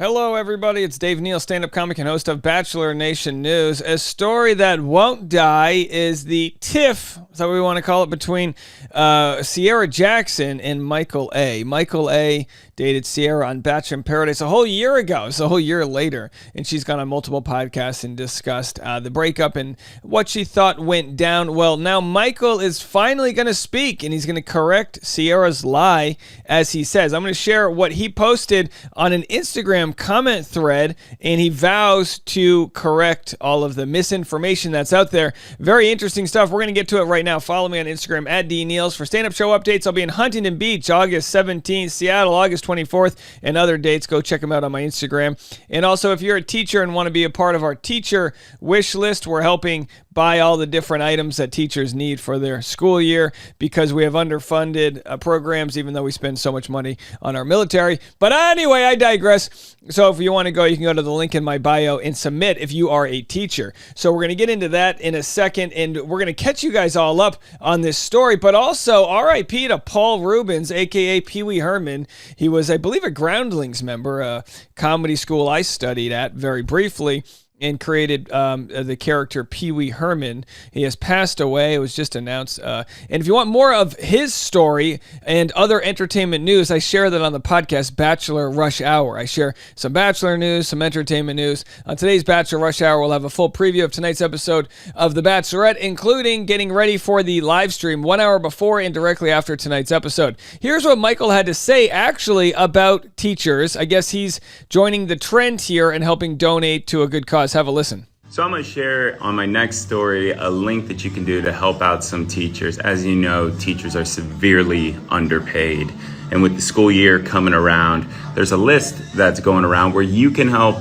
Hello, everybody. It's Dave Neal, stand-up comic and host of Bachelor Nation News. A story that won't die is the tiff, is that what we want to call it, between Sierra Jackson and Michael A. Michael A. dated Sierra on Bachelor in Paradise a whole year ago. It's a whole year later, and she's gone on multiple podcasts and discussed the breakup and what she thought went down. Well, now Michael is finally going to speak, and he's going to correct Sierra's lie, as he says. I'm going to share what he posted on an Instagram comment thread, and he vows to correct all of the misinformation that's out there. Very interesting stuff. We're going to get to it right now. Follow me on Instagram at DNeals for stand-up show updates. I'll be in Huntington Beach August 17th, Seattle August 24th, and other dates. Go check them out on my Instagram. And also, if you're a teacher and want to be a part of our teacher wish list, we're helping buy all the different items that teachers need for their school year because we have underfunded programs, even though we spend so much money on our military. But anyway, I digress. So if you want to go, you can go to the link in my bio and submit if you are a teacher. So we're going to get into that in a second, and we're going to catch you guys all up on this story. But also, RIP to Paul Rubens, a.k.a. Pee Wee Herman. He was, I believe, a Groundlings member, a comedy school I studied at very briefly, and created the character Pee Wee Herman. He has passed away. It was just announced. And if you want more of his story and other entertainment news, I share that on the podcast Bachelor Rush Hour. I share some Bachelor news, some entertainment news. On today's Bachelor Rush Hour, we'll have a full preview of tonight's episode of The Bachelorette, including getting ready for the live stream 1 hour before and directly after tonight's episode. Here's what Michael had to say, actually, about teachers. I guess he's joining the trend here and helping donate to a good cause. Have a listen. So I'm going to share on my next story a link that you can do to help out some teachers. As you know, teachers are severely underpaid. And with the school year coming around, there's a list that's going around where you can help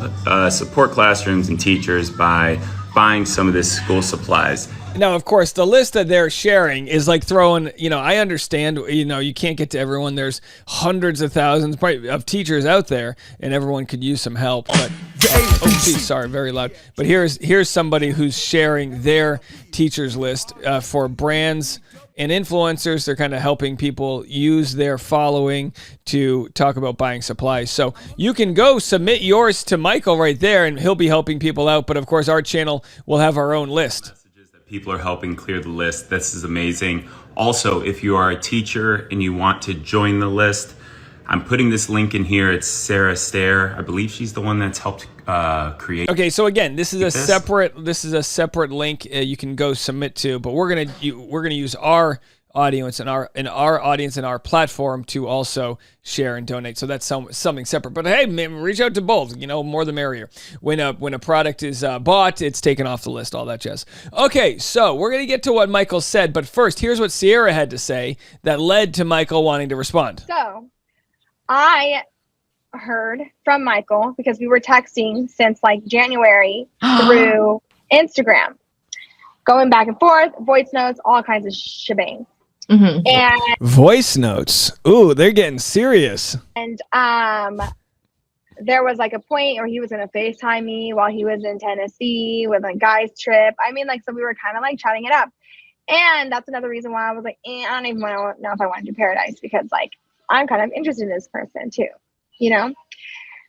support classrooms and teachers by buying some of this school supplies. Now, of course, the list that they're sharing is like throwing, I understand, you can't get to everyone. There's hundreds of thousands probably of teachers out there, and everyone could use some help. But, sorry, very loud. But here's somebody who's sharing their teachers list for brands and influencers. They're kind of helping people use their following to talk about buying supplies. So you can go submit yours to Michael right there, and he'll be helping people out. But, of course, our channel will have our own list. People are helping clear the list. This is amazing. Also, if you are a teacher and you want to join the list, I'm putting this link in here. It's Sarah Stair. I believe she's the one that's helped create. Okay, so again, this is a separate link you can go submit to, but we're gonna use our audience and our platform to also share and donate. So that's something separate. But hey, man, reach out to both. More the merrier. When a product is bought, it's taken off the list. All that jazz. Okay, so we're gonna get to what Michael said, but first, here's what Sierra had to say that led to Michael wanting to respond. So, I heard from Michael because we were texting since like January through Instagram, going back and forth, voice notes, all kinds of shebang. Mm-hmm. And voice notes. Ooh, they're getting serious. And there was like a point where he was gonna FaceTime me while he was in Tennessee with a guy's trip. So we were kind of like chatting it up. And that's another reason why I was like, I don't even know if I want to do Paradise, because like I'm kind of interested in this person too,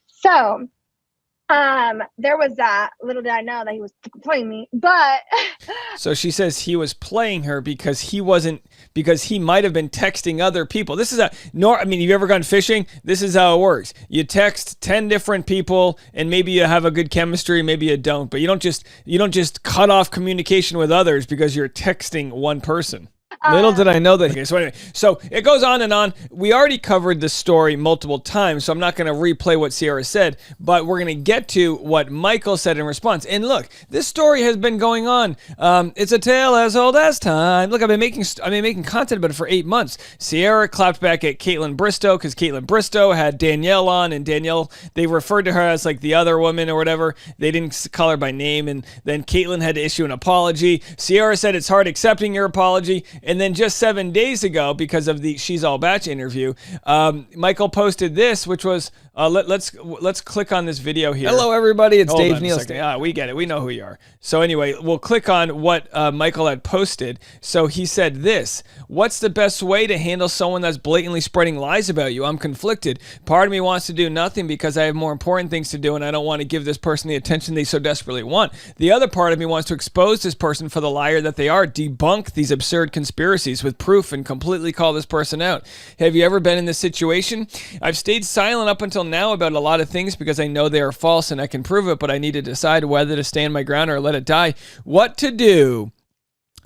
So there was that. Little did I know that he was playing me, but so she says he was playing her because he might have been texting other people. This is you've ever gone fishing? This is how it works. You text 10 different people, and maybe you have a good chemistry, maybe you don't, but you don't just cut off communication with others because you're texting one person. Little did I know that. Okay, so anyway, so it goes on and on. We already covered this story multiple times, so I'm not going to replay what Sierra said, but we're going to get to what Michael said in response. And look, this story has been going on. It's a tale as old as time. Look, I've been making content about it for 8 months. Sierra clapped back at Caitlin Bristow because Caitlin Bristow had Danielle on, and Danielle, they referred to her as like the other woman or whatever. They didn't call her by name, and then Caitlin had to issue an apology. Sierra said it's hard accepting your apology. And then just 7 days ago, because of the She's All Batch interview, Michael posted this, which was, let's click on this video here. Hello, everybody. It's Dave Neal. We get it. We know who you are. So anyway, we'll click on what Michael had posted. So he said this: what's the best way to handle someone that's blatantly spreading lies about you? I'm conflicted. Part of me wants to do nothing because I have more important things to do and I don't want to give this person the attention they so desperately want. The other part of me wants to expose this person for the liar that they are, debunk these absurd conspiracies with proof and completely call this person out. Have you ever been in this situation? I've stayed silent up until now about a lot of things because I know they are false and I can prove it, but I need to decide whether to stand my ground or let it die. What to do?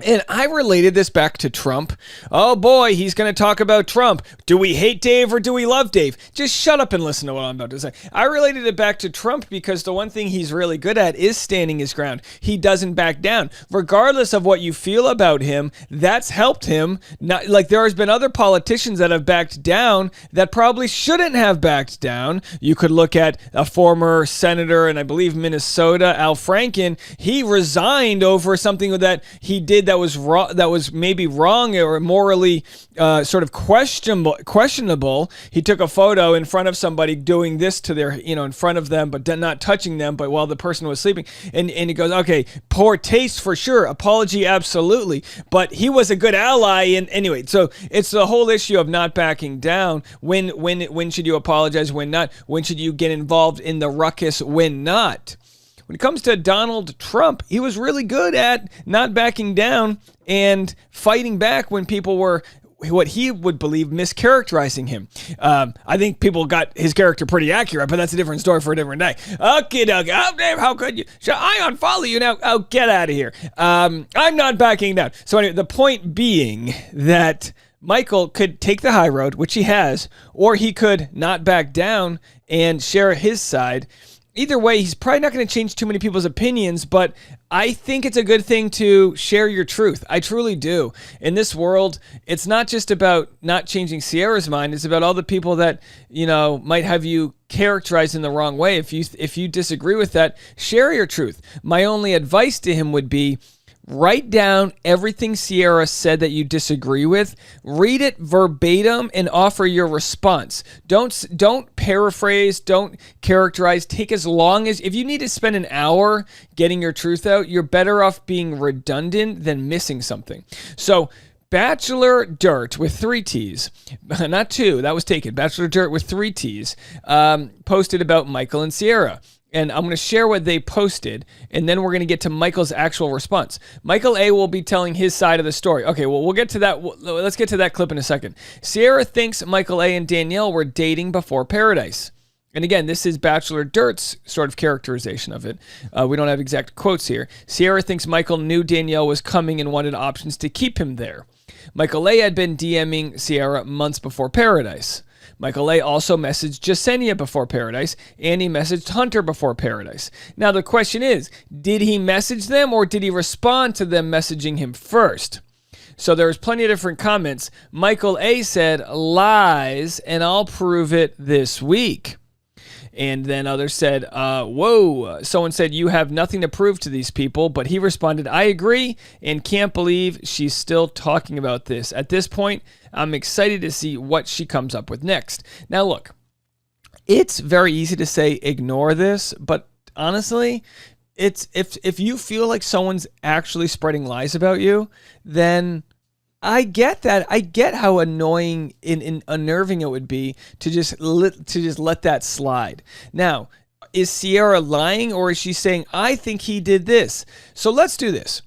And I related this back to Trump. Oh boy, he's going to talk about Trump. Do we hate Dave or do we love Dave? Just shut up and listen to what I'm about to say. I related it back to Trump because the one thing he's really good at is standing his ground. He doesn't back down. Regardless of what you feel about him, that's helped him. Not, like there has been other politicians that have backed down that probably shouldn't have backed down. You could look at a former senator in, I believe, Minnesota, Al Franken. He resigned over something that he did that was wrong, that was maybe wrong or morally sort of questionable. He took a photo in front of somebody doing this to their, in front of them, but not touching them, but while the person was sleeping. And he goes, okay, poor taste for sure, apology absolutely, but he was a good ally. And anyway, so it's the whole issue of not backing down. When should you apologize? When not? When should you get involved in the ruckus? When not? When it comes to Donald Trump, he was really good at not backing down and fighting back when people were, what he would believe, mischaracterizing him. I think people got his character pretty accurate, but that's a different story for a different day. Okay, Doug. Oh, Dave, how could you? Shall I unfollow you now? Oh, get out of here. I'm not backing down. So anyway, the point being that Michael could take the high road, which he has, or he could not back down and share his side. Either way, he's probably not going to change too many people's opinions, but I think it's a good thing to share your truth. I truly do. In this world, it's not just about not changing Sierra's mind. It's about all the people that, might have you characterized in the wrong way. If you disagree with that, share your truth. My only advice to him would be, write down everything Sierra said that you disagree with, read it verbatim, and offer your response. Don't paraphrase, don't characterize. Take as long as, if you need to spend an hour getting your truth out, you're better off being redundant than missing something. So, Bachelor Dirt with 3 T's, not 2, that was taken. Bachelor Dirt with 3 T's, posted about Michael and Sierra. And I'm going to share what they posted, and then we're going to get to Michael's actual response. Michael A. will be telling his side of the story. Okay, well, we'll get to that. Let's get to that clip in a second. Sierra thinks Michael A. and Danielle were dating before Paradise. And again, this is Bachelor Dirt's sort of characterization of it. We don't have exact quotes here. Sierra thinks Michael knew Danielle was coming and wanted options to keep him there. Michael A. had been DMing Sierra months before Paradise. Michael A. also messaged Jasenia before Paradise, and he messaged Hunter before Paradise. Now the question is, did he message them or did he respond to them messaging him first? So there's plenty of different comments. Michael A. said, lies, and I'll prove it this week. And then others said, whoa. Someone said, you have nothing to prove to these people. But he responded, I agree and can't believe she's still talking about this. At this point, I'm excited to see what she comes up with next. Now, look, it's very easy to say ignore this. But honestly, it's if you feel like someone's actually spreading lies about you, then I get that. I get how annoying and unnerving it would be to just let that slide. Now, is Sierra lying, or is she saying, I think he did this? So let's do this.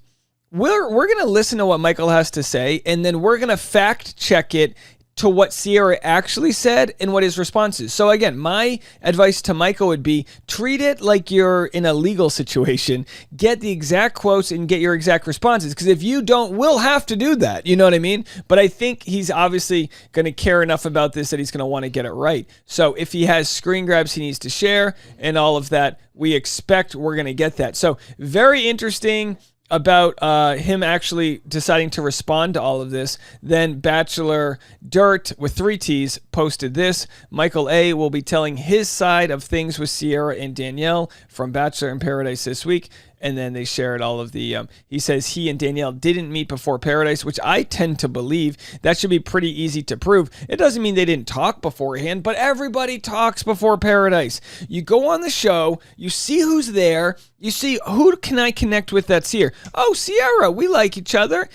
We're going to listen to what Michael has to say, and then we're going to fact check it to what Sierra actually said and what his response is. So again, my advice to Michael would be, treat it like you're in a legal situation. Get the exact quotes and get your exact responses. Because if you don't, we'll have to do that. You know what I mean? But I think he's obviously going to care enough about this that he's going to want to get it right. So if he has screen grabs he needs to share and all of that, we expect we're going to get that. So very interesting about him actually deciding to respond to all of this. Then Bachelor Dirt with 3 T's posted this. Michael A. will be telling his side of things with Sierra and Danielle from Bachelor in Paradise this week. And then they shared all of the, he says he and Danielle didn't meet before Paradise, which I tend to believe. That should be pretty easy to prove. It doesn't mean they didn't talk beforehand, but everybody talks before Paradise. You go on the show, you see who's there, you see who can I connect with that's here. Oh, Sierra, we like each other.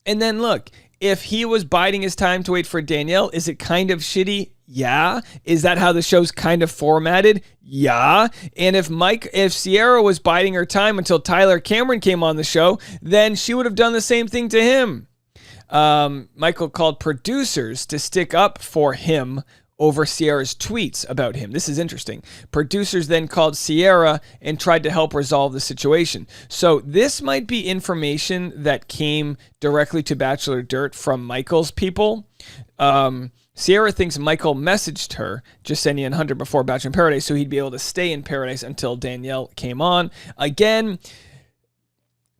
And then look, if he was biding his time to wait for Danielle, is it kind of shitty? Yeah. Is that how the show's kind of formatted? Yeah. And if Sierra was biding her time until Tyler Cameron came on the show, then she would have done the same thing to him. Michael called producers to stick up for him over Sierra's tweets about him. This is interesting. Producers then called Sierra and tried to help resolve the situation. So this might be information that came directly to Bachelor Dirt from Michael's people. Sierra thinks Michael messaged her, Jasenia and Hunter, before Bachelor in Paradise, so he'd be able to stay in Paradise until Danielle came on. Again,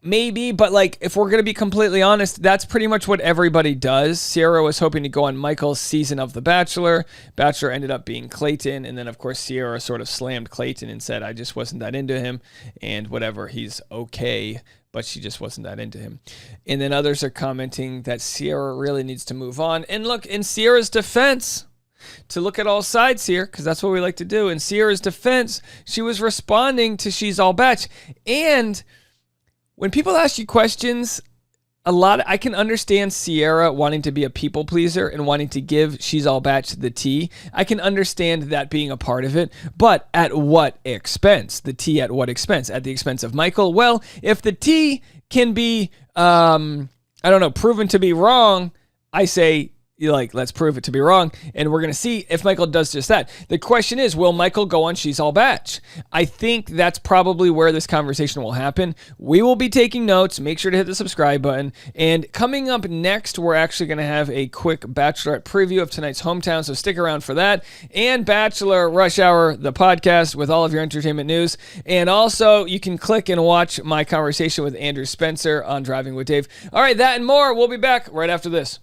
maybe, but like, if we're going to be completely honest, that's pretty much what everybody does. Sierra was hoping to go on Michael's season of The Bachelor. Bachelor ended up being Clayton, and then, of course, Sierra sort of slammed Clayton and said, I just wasn't that into him, and whatever, he's okay, but she just wasn't that into him. And then others are commenting that Sierra really needs to move on. And look, in Sierra's defense, to look at all sides here, because that's what we like to do, in Sierra's defense, she was responding to She's All Batch. And when people ask you questions, I can understand Sierra wanting to be a people pleaser and wanting to give She's All Batch the tea. I can understand that being a part of it, but at what expense? The tea at what expense? At the expense of Michael? Well, if the tea can be, proven to be wrong, I say, let's prove it to be wrong, and we're going to see if Michael does just that. The question is, will Michael go on She's All Batch? I think that's probably where this conversation will happen. We will be taking notes. Make sure to hit the subscribe button. And coming up next, we're actually going to have a quick Bachelorette preview of tonight's hometown, so stick around for that. And Bachelor Rush Hour, the podcast with all of your entertainment news. And also, you can click and watch my conversation with Andrew Spencer on Driving with Dave. All right, that and more. We'll be back right after this.